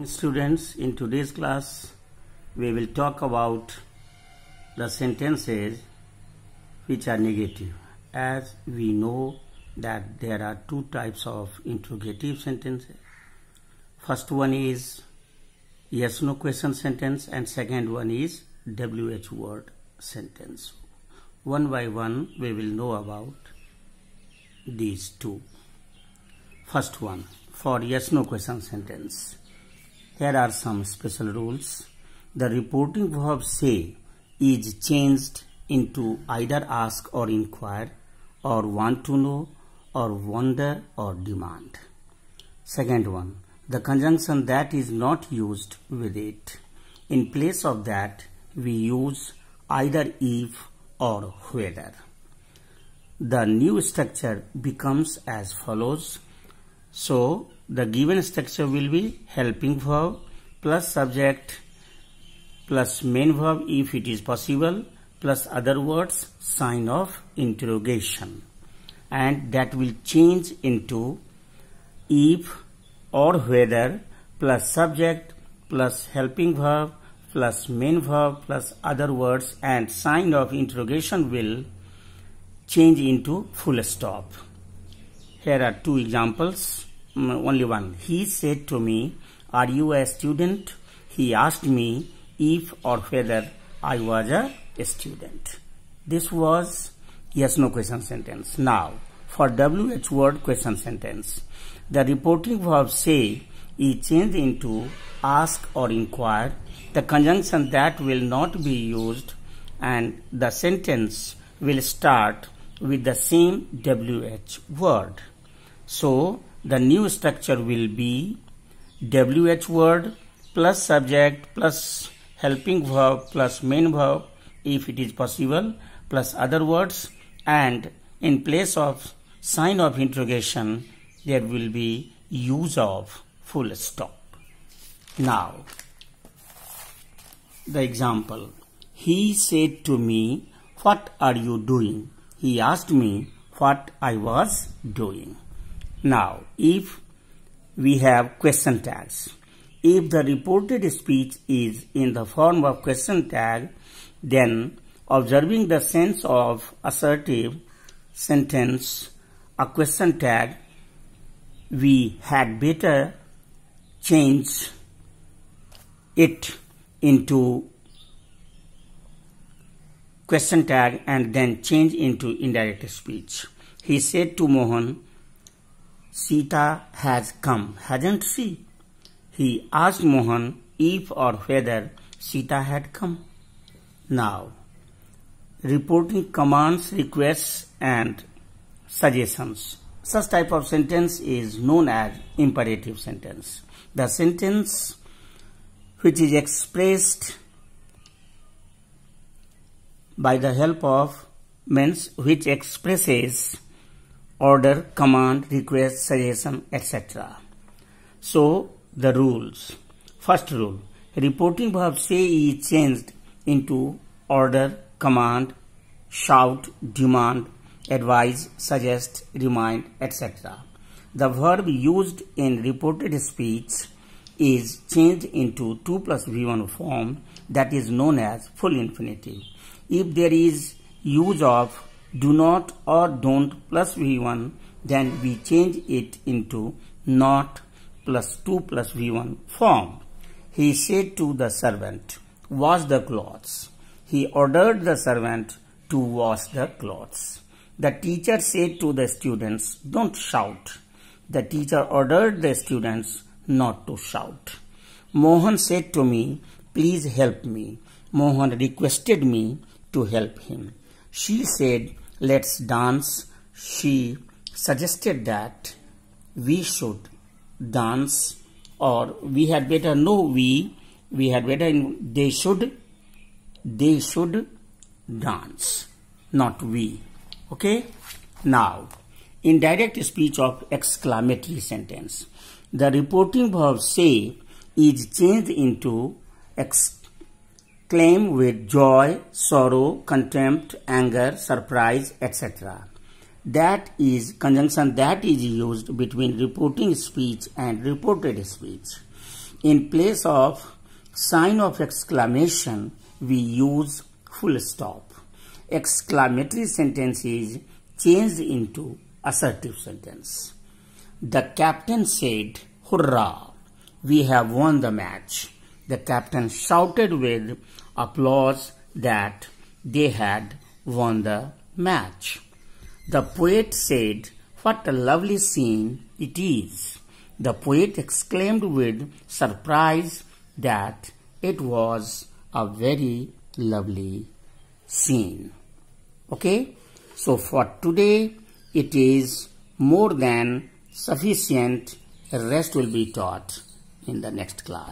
Students, in today's class we will talk about the sentences which are negative. As we know that there are two types of interrogative sentences. First one is yes no question sentence and second one is WH word sentence. One by one we will know about these two. First one, for yes no question sentence. Here are some special rules. The reporting verb say is changed into either ask or inquire or want to know or wonder or demand. Second one, the conjunction that is not used with it. In place of that, we use either if or whether. The new structure becomes as follows. So, the given structure will be helping verb plus subject plus main verb if it is possible plus other words sign of interrogation, and that will change into if or whether plus subject plus helping verb plus main verb plus other words, and sign of interrogation will change into full stop. Here are two examples, only one. He said to me, "Are you a student?" He asked me if or whether I was a student. This was yes no question sentence. Now, for WH word question sentence, the reporting verb say is changed into ask or inquire. The conjunction that will not be used and the sentence will start with the same WH word. So, the new structure will be WH word plus subject plus helping verb plus main verb if it is possible plus other words, and in place of sign of interrogation there will be use of full stop. Now, the example. He said to me, "What are you doing?" He asked me what I was doing. Now, if we have question tags, if the reported speech is in the form of question tag, then observing the sense of assertive sentence, a question tag, we had better change it into question tag and then change into indirect speech. He said to Mohan, "Sita has come, hasn't she?" He asked Mohan if or whether Sita had come. Now, reporting commands, requests and suggestions. Such type of sentence is known as imperative sentence. The sentence which is expressed by the help of which expresses order, command, request, suggestion, etc. So, the rules. First rule, reporting verb say is changed into order, command, shout, demand, advise, suggest, remind, etc. The verb used in reported speech is changed into 2 plus V1 form, that is known as full infinitive. If there is use of do not or don't plus V1, then we change it into not plus 2 plus V1 form. He said to the servant, "Wash the clothes." He ordered the servant to wash the clothes. The teacher said to the students, "Don't shout." The teacher ordered the students not to shout. Mohan said to me, "Please help me." Mohan requested me to help him. She said, "Let's dance." She suggested that we should dance, or we had better they should dance, not we. Okay? Now, indirect speech of exclamatory sentence. The reporting verb say is changed into exclaim with joy, sorrow, contempt, anger, surprise, etc. That is conjunction that is used between reporting speech and reported speech. In place of sign of exclamation, we use full stop. Exclamatory sentence is changed into assertive sentence. The captain said, "Hurrah! We have won the match." The captain shouted with applause that they had won the match. The poet said, "What a lovely scene it is." The poet exclaimed with surprise that it was a very lovely scene. Okay, so for today it is more than sufficient. The rest will be taught in the next class.